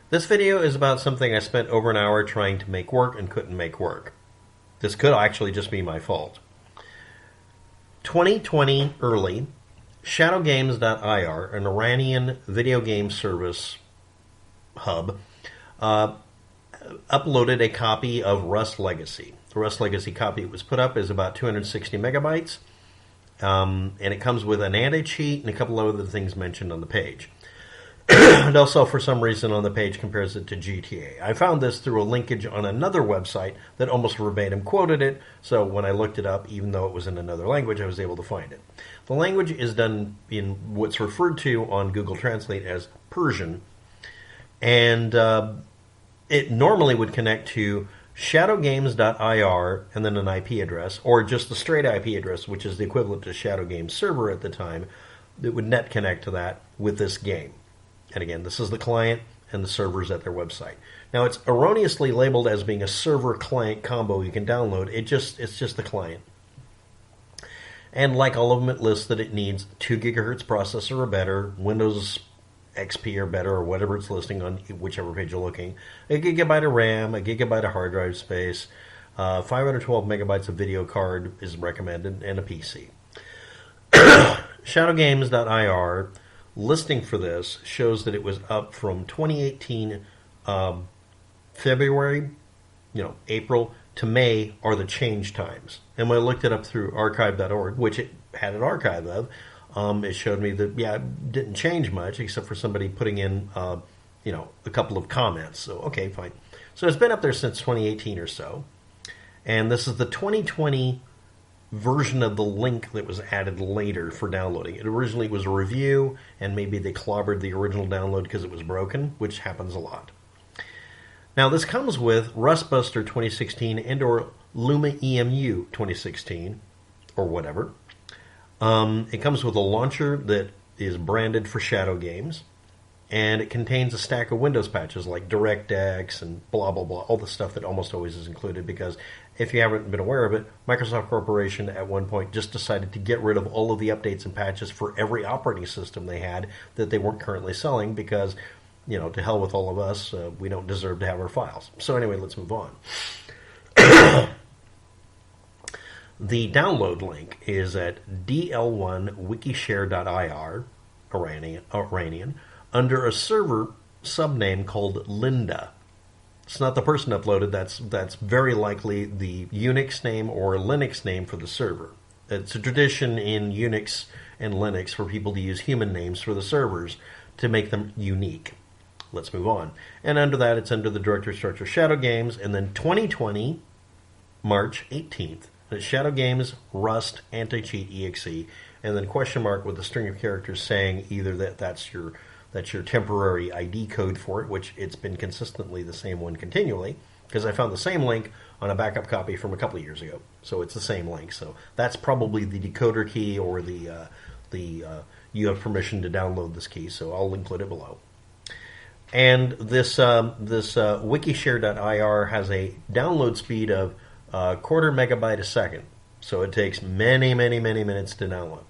This video is about something I spent over an hour trying to make work and couldn't make work. This could actually just be my fault. 2020 early, ShadowGames.ir, an Iranian video game service hub, uploaded a copy of Rust Legacy. The Rust Legacy copy it was put up is about 260 megabytes, and it comes with an anti-cheat and a couple of other things mentioned on the page. And also, for some reason, on the page compares it to GTA. I found this through a linkage on another website that almost verbatim quoted it, so when I looked it up, even though it was in another language, I was able to find it. The language is done in what's referred to on Google Translate as Persian, and it normally would connect to shadowgames.ir and then an IP address, or just the straight IP address, which is the equivalent to Shadow Games server at the time. It would net connect to that with this game. And again, this is the client and the servers at their website. Now, it's erroneously labeled as being a server-client combo you can download. It's just the client. And like all of them, it lists that it needs 2 gigahertz processor or better, Windows XP or better, or whatever it's listing on whichever page you're looking, 1 gigabyte of RAM, 1 gigabyte of hard drive space, 512 megabytes of video card is recommended, and a PC. ShadowGames.ir listing for this shows that it was up from 2018 February, April to May are the change times. And when I looked it up through archive.org, which it had an archive of, it showed me that, it didn't change much except for somebody putting in, a couple of comments. So, okay, fine. So it's been up there since 2018 or so. And this is the 2020 version of the link that was added later for downloading. It originally was a review, and maybe they clobbered the original download because it was broken, which happens a lot. Now, this comes with rustbuster 2016 and or lumaemu 2016, or whatever. It comes with a launcher that is branded for Shadow Games, and it contains a stack of Windows patches like DirectX and blah, blah, blah, all the stuff that almost always is included, because if you haven't been aware of it, Microsoft Corporation at one point just decided to get rid of all of the updates and patches for every operating system they had that they weren't currently selling because, to hell with all of us, we don't deserve to have our files. So anyway, let's move on. The download link is at dl1 wikishare.ir, Iranian, under a server subname called Linda. It's not the person uploaded. That's very likely the Unix name or Linux name for the server. It's a tradition in Unix and Linux for people to use human names for the servers to make them unique. Let's move on. And under that, it's under the directory structure Shadow Games, and then 2020, March 18th. It's ShadowGames-Rust-AntiCheat.exe, and then question mark with a string of characters saying either that's your temporary ID code for it, which it's been consistently the same one continually, because I found the same link on a backup copy from a couple of years ago. So it's the same link. So that's probably the decoder key or the you have permission to download this key, so I'll include it below. And this wikishare.ir has a download speed of 1/4 megabyte a second. So it takes many, many, many minutes to download.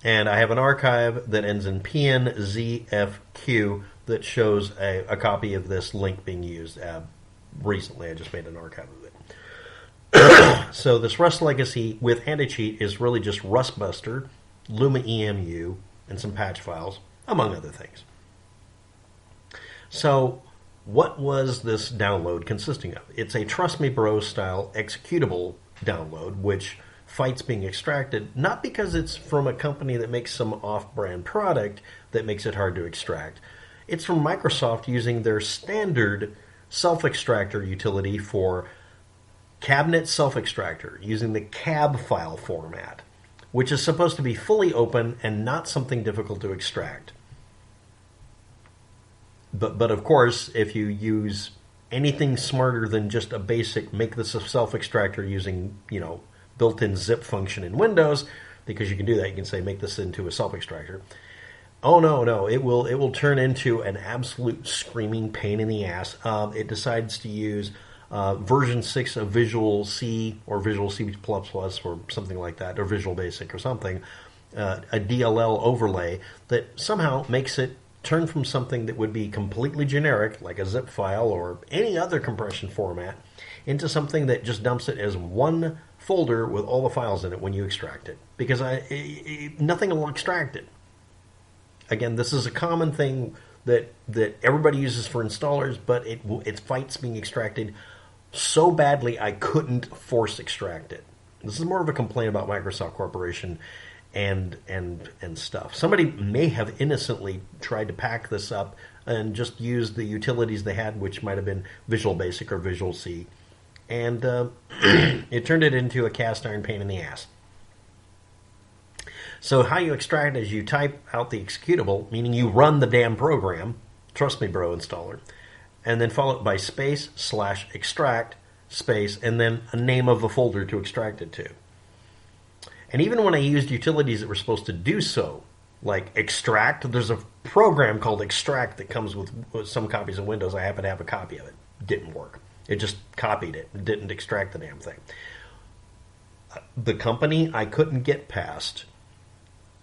And I have an archive that ends in Pnzfq that shows a copy of this link being used. Recently, I just made an archive of it. So this Rust Legacy with anti-cheat is really just rustbuster, lumaemu, and some patch files, among other things. So what was this download consisting of? It's a TrustMeBro style executable download, which fights being extracted, not because it's from a company that makes some off-brand product that makes it hard to extract. It's from Microsoft using their standard self-extractor utility for Cabinet Self Extractor, using the cab file format, which is supposed to be fully open and not something difficult to extract. But of course, if you use anything smarter than just a basic make this a self-extractor using, built-in zip function in Windows, because you can do that. You can say make this into a self-extractor. Oh no, it will turn into an absolute screaming pain in the ass. It decides to use version 6 of Visual C or Visual C++ or something like that, or Visual Basic or something, a DLL overlay that somehow makes it turn from something that would be completely generic, like a zip file or any other compression format, into something that just dumps it as one folder with all the files in it when you extract it. Because nothing will extract it. Again, this is a common thing that everybody uses for installers, but it fights being extracted so badly I couldn't force extract it. This is more of a complaint about Microsoft Corporation and stuff. Somebody may have innocently tried to pack this up and just use the utilities they had, which might have been Visual Basic or Visual C, and it turned it into a cast iron pain in the ass. So how you extract is you type out the executable, meaning you run the damn program, TrustMeBro installer, and then follow it by space/extract space, and then a name of a folder to extract it to. And even when I used utilities that were supposed to do so, like extract, there's a program called extract that comes with some copies of Windows. I happen to have a copy of it. Didn't work. It just copied it. It didn't extract the damn thing. The company I couldn't get past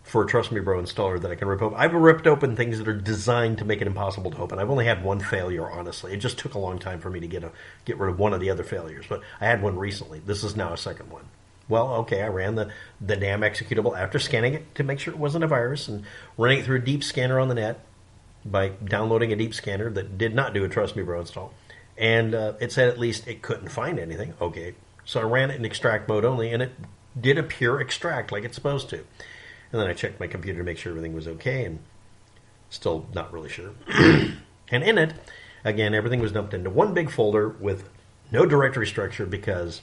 for a TrustMeBro installer that I can rip open. I've ripped open things that are designed to make it impossible to open. I've only had one failure, honestly. It just took a long time for me to get rid of one of the other failures, but I had one recently. This is now a second one. Well, okay, I ran the damn executable after scanning it to make sure it wasn't a virus and running it through a deep scanner on the net by downloading a deep scanner that did not do a TrustMeBro install. And it said at least it couldn't find anything. Okay, so I ran it in extract mode only, and it did a pure extract like it's supposed to. And then I checked my computer to make sure everything was okay, and still not really sure. And in it, again, everything was dumped into one big folder with no directory structure because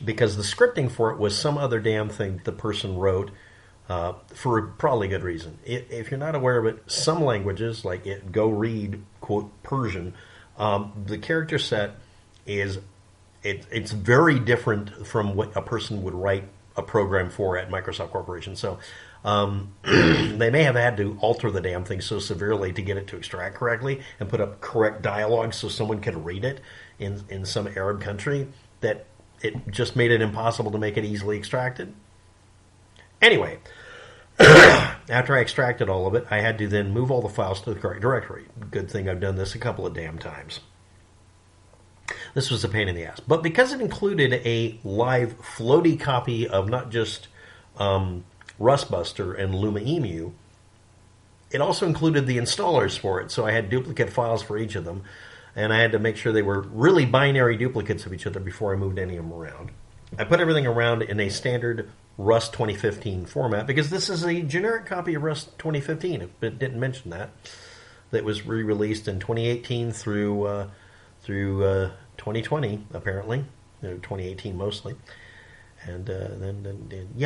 the scripting for it was some other damn thing that the person wrote for probably good reason. If you're not aware of it, some languages, like Go Read, quote, Persian, the character set it's very different from what a person would write a program for at Microsoft Corporation. So they may have had to alter the damn thing so severely to get it to extract correctly and put up correct dialogue so someone could read it in some Arab country that it just made it impossible to make it easily extracted. Anyway, after I extracted all of it, I had to then move all the files to the correct directory. Good thing I've done this a couple of damn times. This was a pain in the ass. But because it included a live floaty copy of not just rustbuster and lumaemu, it also included the installers for it. So I had duplicate files for each of them, and I had to make sure they were really binary duplicates of each other before I moved any of them around. I put everything around in a standard Rust 2015 format because this is a generic copy of Rust 2015. It didn't mention that. That was re-released in 2018 through 2020, apparently, 2018 mostly, and then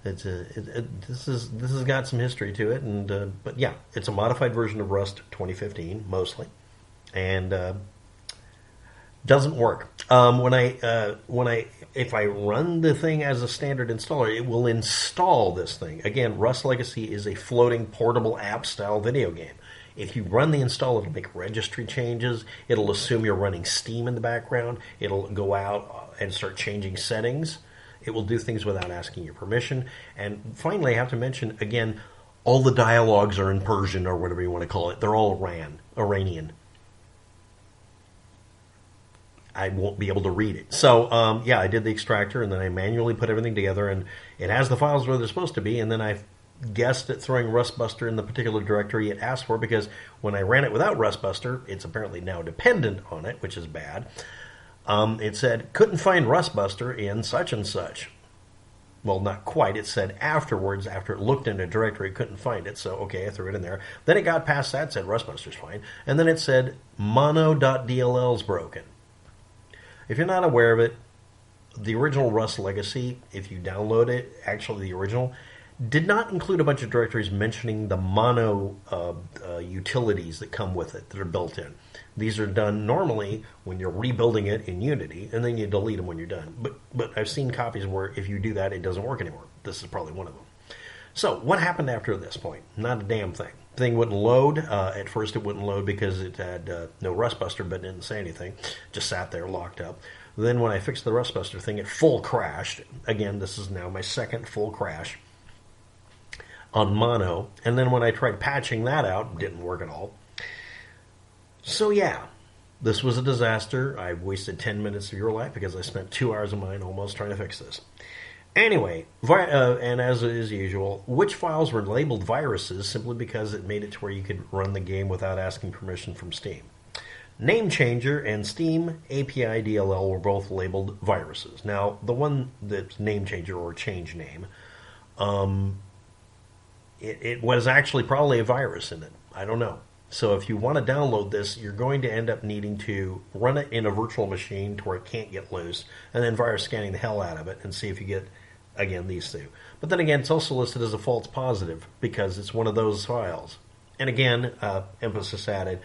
this has got some history to it, and but yeah, it's a modified version of Rust 2015 mostly, and doesn't work. If I run the thing as a standard installer, it will install this thing. Again, Rust Legacy is a floating portable app style video game. If you run the installer to make registry changes, it'll assume you're running Steam in the background. It'll go out and start changing settings. It will do things without asking your permission. And finally, I have to mention, again, all the dialogues are in Persian or whatever you want to call it. They're all Iranian. I won't be able to read it. So, I did the extractor, and then I manually put everything together, and it has the files where they're supposed to be, and then I guessed at throwing rustbuster in the particular directory it asked for, because when I ran it without rustbuster, it's apparently now dependent on it, which is bad. It said, couldn't find rustbuster in such and such. Well, not quite. It said afterwards, after it looked in a directory, couldn't find it. So, okay, I threw it in there. Then it got past that, said rustbuster's fine. And then it said mono.dll's broken. If you're not aware of it, the original Rust Legacy, if you download it, actually the original, did not include a bunch of directories mentioning the mono utilities that come with it that are built in. These are done normally when you're rebuilding it in Unity, and then you delete them when you're done. But I've seen copies where if you do that, it doesn't work anymore. This is probably one of them. So what happened after this point? Not a damn thing. The thing wouldn't load. At first it wouldn't load because it had no rustbuster, but it didn't say anything. Just sat there locked up. Then when I fixed the rustbuster thing, it full crashed. Again, this is now my second full crash. on mono, and then when I tried patching that out, it didn't work at all. So yeah, this was a disaster. I wasted 10 minutes of your life because I spent 2 hours of mine almost trying to fix this. Anyway, and as is usual, which files were labeled viruses simply because it made it to where you could run the game without asking permission from Steam. NameChanger and Steam API DLL were both labeled viruses. Now, the one that's NameChanger or change name, it was actually probably a virus in it. I don't know. So if you want to download this, you're going to end up needing to run it in a virtual machine to where it can't get loose, and then virus scanning the hell out of it and see if you get, again, these two. But then again, it's also listed as a false positive because it's one of those files. And again, emphasis added,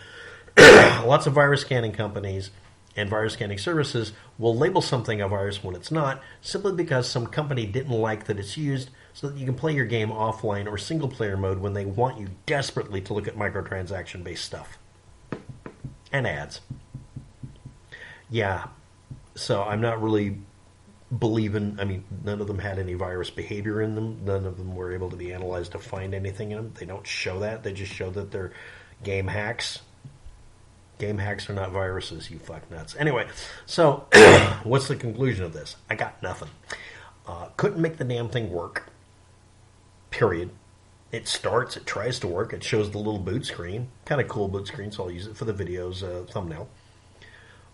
lots of virus scanning companies and virus scanning services will label something a virus when it's not, simply because some company didn't like that it's used so that you can play your game offline or single-player mode when they want you desperately to look at microtransaction-based stuff. And ads. Yeah, so I'm not really believing, none of them had any virus behavior in them. None of them were able to be analyzed to find anything in them. They don't show that. They just show that they're game hacks. Game hacks are not viruses, you fuck nuts. Anyway, so what's the conclusion of this? I got nothing. Couldn't make the damn thing work. Period. It starts, it tries to work, it shows the little boot screen. Kind of cool boot screen, so I'll use it for the video's thumbnail.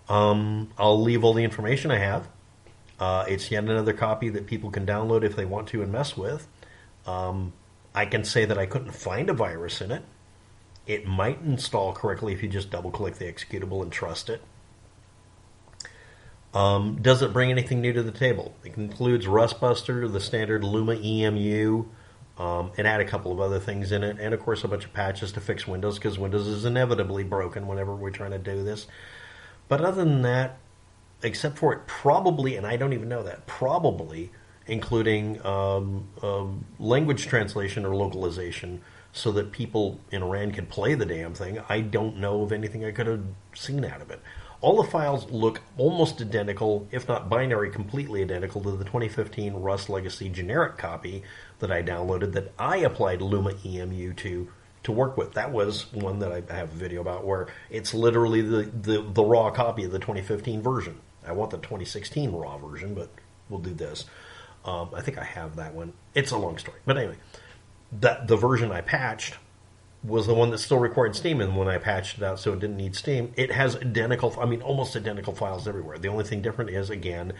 I'll leave all the information I have. It's yet another copy that people can download if they want to and mess with. I can say that I couldn't find a virus in it. It might install correctly if you just double-click the executable and trust it. Does it bring anything new to the table? It includes rustbuster, the standard lumaemu. It had a couple of other things in it, and of course a bunch of patches to fix Windows, because Windows is inevitably broken whenever we're trying to do this. But other than that, except for it probably, and I don't even know that, probably including language translation or localization, so that people in Iran could play the damn thing. I don't know of anything I could have seen out of it. All the files look almost identical, if not binary completely identical, to the 2015 Rust Legacy generic copy that I downloaded that I applied lumaemu to work with. That was one that I have a video about where it's literally the raw copy of the 2015 version. I want the 2016 raw version, but we'll do this. I think I have that one. It's a long story. But anyway, the version I patched was the one that still recorded Steam, and when I patched it out so it didn't need Steam, it has almost identical files everywhere. The only thing different is, again,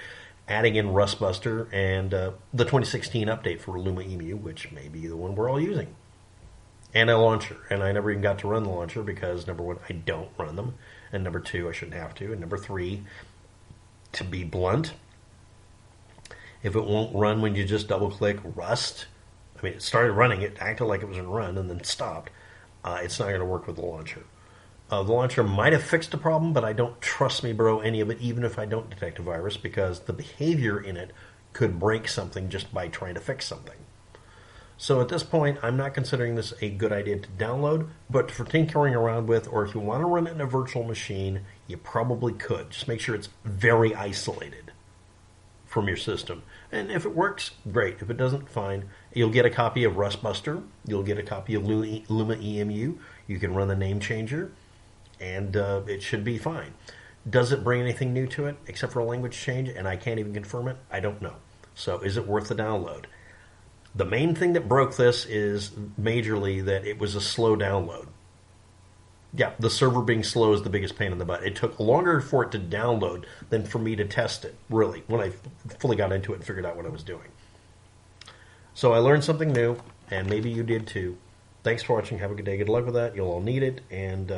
adding in rustbuster and the 2016 update for lumaemu, which may be the one we're all using, and a launcher. And I never even got to run the launcher because, number one, I don't run them, and number two, I shouldn't have to, and number three, to be blunt, if it won't run when you just double-click Rust, it started running, it acted like it was going to run, and then stopped. It's not going to work with the launcher. The launcher might have fixed the problem, but I don't TrustMeBro any of it, even if I don't detect a virus, because the behavior in it could break something just by trying to fix something. So at this point, I'm not considering this a good idea to download, but for tinkering around with, or if you want to run it in a virtual machine, you probably could. Just make sure it's very isolated from your system. And if it works, great. If it doesn't, fine. You'll get a copy of rustbuster. You'll get a copy of lumaemu. You can run the NameChanger, and it should be fine. Does it bring anything new to it, except for a language change, and I can't even confirm it? I don't know. So is it worth the download? The main thing that broke this is majorly that it was a slow download. Yeah, the server being slow is the biggest pain in the butt. It took longer for it to download than for me to test it, really, when I fully got into it and figured out what I was doing. So I learned something new, and maybe you did too. Thanks for watching. Have a good day. Good luck with that. You'll all need it, and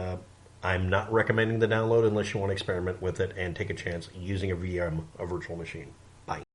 I'm not recommending the download unless you want to experiment with it and take a chance using a VM, a virtual machine. Bye.